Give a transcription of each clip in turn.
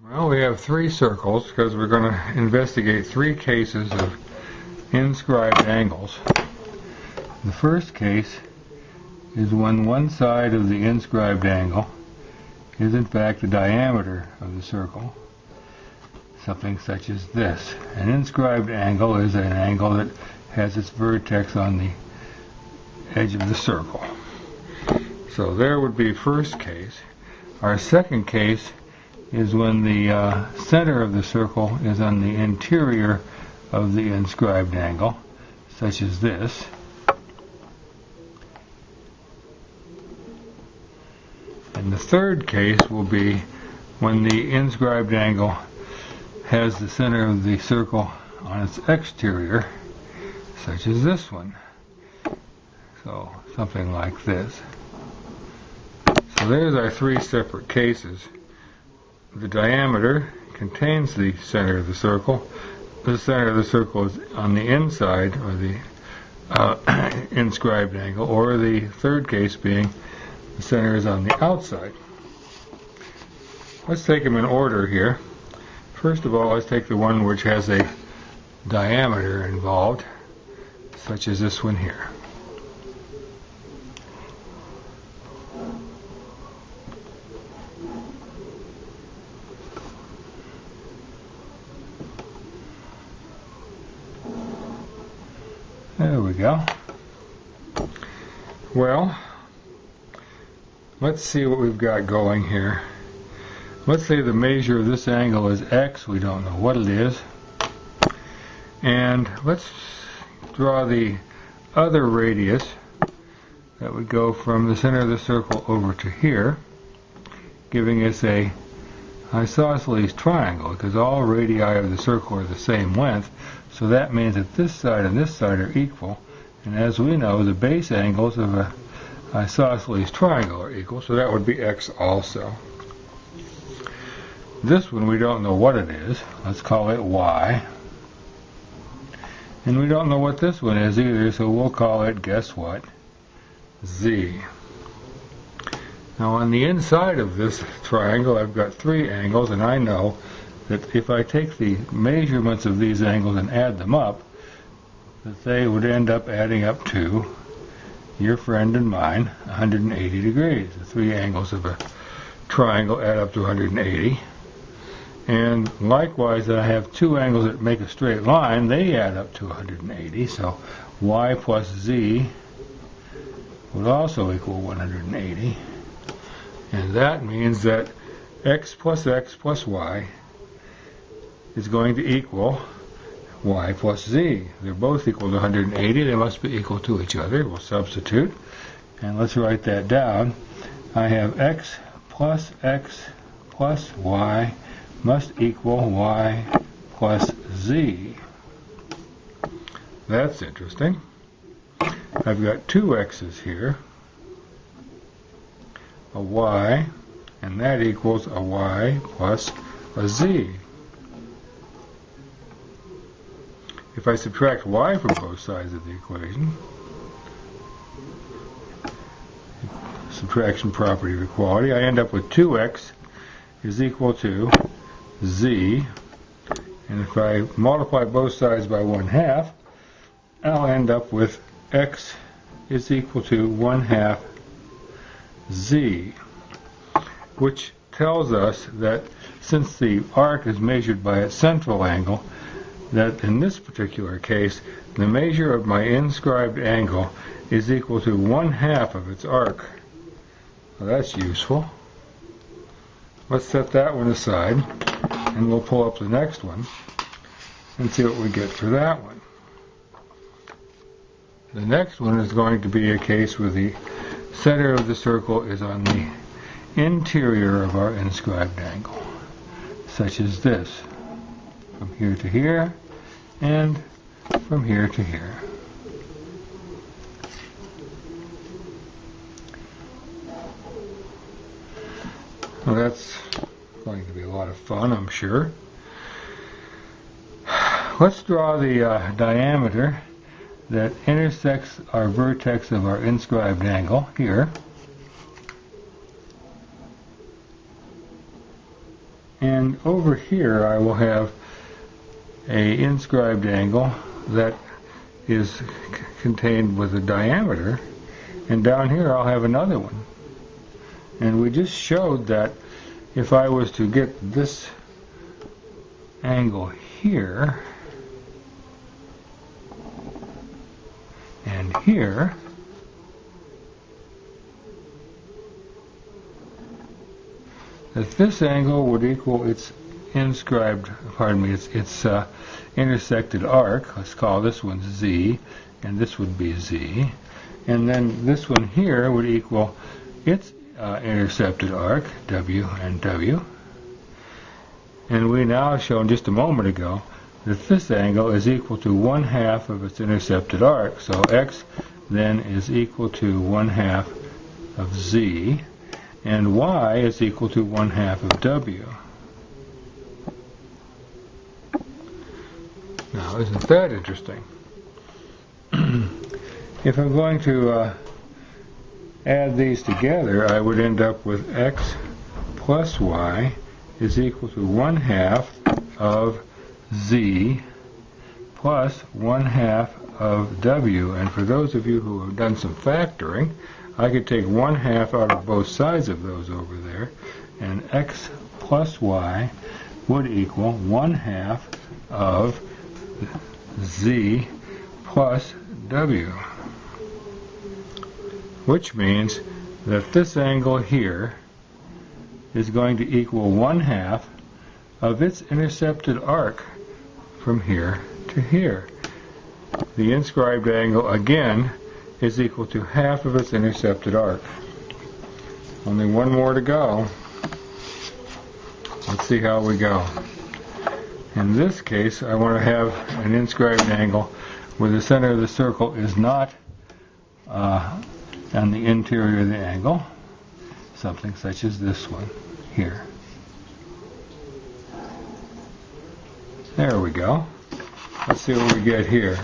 Well, we have three circles because we're going to investigate three cases of inscribed angles. The first case is when one side of the inscribed angle is in fact the diameter of the circle, something such as this. An inscribed angle is an angle that has its vertex on the edge of the circle. So there would be first case. Our second case is when the center of the circle is on the interior of the inscribed angle, such as this. And the third case will be when the inscribed angle has the center of the circle on its exterior, such as this one. So something like this. So there's our three separate cases. The diameter contains the center of the circle. The center of the circle is on the inside, or the inscribed angle, or the third case being the center is on the outside. Let's take them in order here. First of all, let's take the one which has a diameter involved, such as this one here. There we go. Well, let's see what we've got going here. Let's say the measure of this angle is x. We don't know what it is. And let's draw the other radius that would go from the center of the circle over to here, giving us a isosceles triangle, because all radii of the circle are the same length. So that means that this side and this side are equal, and as we know, the base angles of an isosceles triangle are equal, so that would be x also. This one we don't know what it is. Let's call it y. And we don't know what this one is either, so we'll call it, guess what, z. Now on the inside of this triangle I've got three angles, and I know that if I take the measurements of these angles and add them up, that they would end up adding up to, your friend and mine, 180 degrees. The three angles of a triangle add up to 180. And likewise, I have two angles that make a straight line. They add up to 180. So y plus z would also equal 180. And that means that x plus y is going to equal y plus z. They're both equal to 180. They must be equal to each other. We'll substitute. And let's write that down. I have x plus y must equal y plus z. That's interesting. I've got two x's here, a y, and that equals a y plus a z. If I subtract y from both sides of the equation, subtraction property of equality, I end up with 2x is equal to z, and if I multiply both sides by 1/2, I'll end up with x is equal to 1/2 z, which tells us that since the arc is measured by its central angle, that in this particular case, the measure of my inscribed angle is equal to 1/2 of its arc. Well, that's useful. Let's set that one aside, and we'll pull up the next one and see what we get for that one. The next one is going to be a case where the center of the circle is on the interior of our inscribed angle, such as this, from here to here, and from here to here. Well, that's going to be a lot of fun, I'm sure. Let's draw the diameter that intersects our vertex of our inscribed angle here. And over here I will have a inscribed angle that is contained with a diameter, and down here I'll have another one. And we just showed that if I was to get this angle here and here, that this angle would equal its inscribed, its intersected arc. Let's call this one Z, and this would be Z. And then this one here would equal its intercepted arc, W and W. And we now shown just a moment ago that this angle is equal to 1/2 of its intercepted arc. So X then is equal to 1/2 of Z, and Y is equal to 1/2 of W. Now, isn't that interesting? If I'm going to add these together, I would end up with X plus Y is equal to 1/2 of Z plus 1/2 of W. And for those of you who have done some factoring, I could take 1/2 out of both sides of those over there, and X plus Y would equal 1/2 of Z plus W, which means that this angle here is going to equal 1/2 of its intercepted arc from here to here. The inscribed angle again is equal to 1/2 of its intercepted arc. Only one more to go. Let's see how we go. In this case, I want to have an inscribed angle where the center of the circle is not on the interior of the angle, something such as this one here. There we go. Let's see what we get here.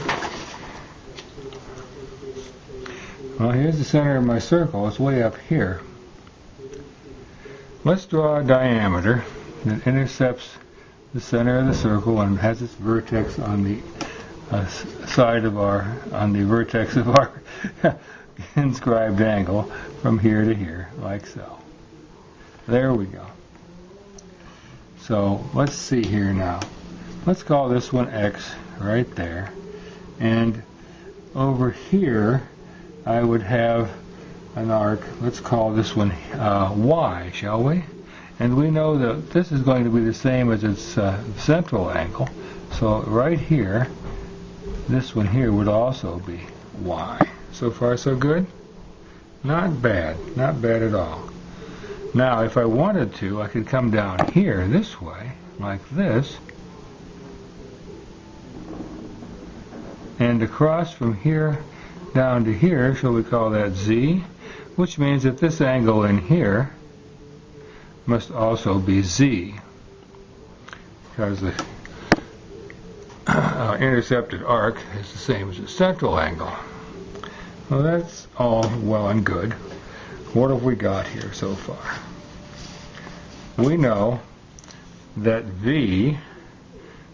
Well, here's the center of my circle. It's way up here. Let's draw a diameter that intercepts the center of the circle and has its vertex on the vertex of our inscribed angle from here to here, like so. There we go. So let's see here now. Let's call this one X right there, and over here I would have an arc. Let's call this one Y, shall we? And we know that this is going to be the same as its central angle. So right here, this one here would also be Y. So far so good? Not bad. Not bad at all. Now if I wanted to, I could come down here this way, like this, and across from here down to here, shall we call that Z? Which means that this angle in here must also be Z, because the intercepted arc is the same as the central angle. Well, that's all well and good. What have we got here so far? We know that V,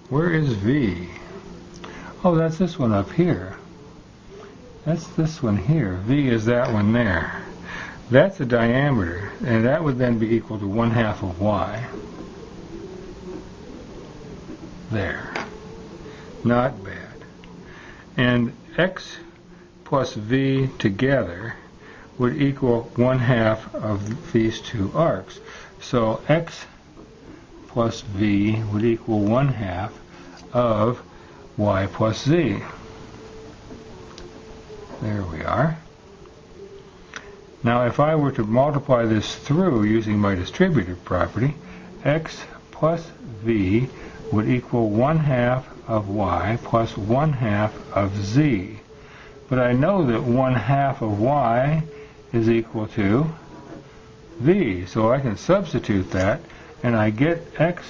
where is V? Oh, that's this one up here. That's this one here. V is that one there. That's a diameter, and that would then be equal to 1/2 of Y. There. Not bad. And X plus V together would equal 1/2 of these two arcs. So X plus V would equal 1/2 of Y plus Z. There we are. Now if I were to multiply this through using my distributive property, X plus V would equal 1/2 of Y plus 1/2 of Z. But I know that 1/2 of Y is equal to V, so I can substitute that, and I get X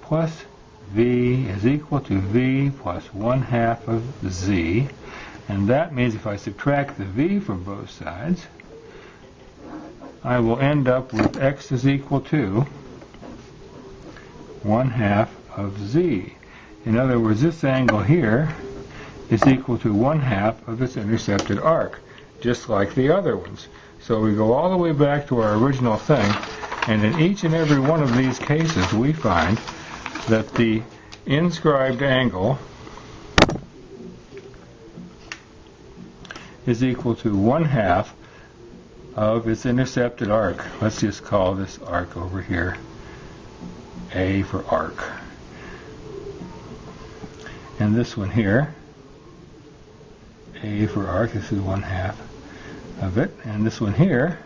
plus V is equal to V plus 1/2 of Z, and that means if I subtract the V from both sides, I will end up with X is equal to 1/2 of z. In other words, this angle here is equal to 1/2 of its intercepted arc, just like the other ones. So we go all the way back to our original thing, and in each and every one of these cases we find that the inscribed angle is equal to 1/2 of its intercepted arc. Let's just call this arc over here A for arc. And this one here, A for arc, this is 1/2 of it. And this one here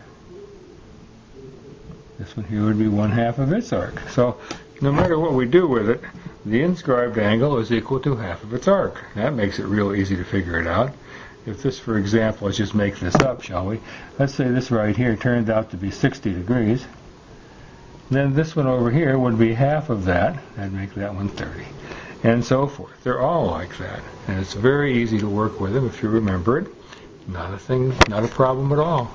would be 1/2 of its arc. So no matter what we do with it, the inscribed angle is equal to 1/2 of its arc. That makes it real easy to figure it out. If this, for example, let's just make this up, shall we? Let's say this right here turned out to be 60 degrees. Then this one over here would be 1/2 of that. That'd make that one 30. And so forth. They're all like that. And it's very easy to work with them if you remember it. Not a problem at all.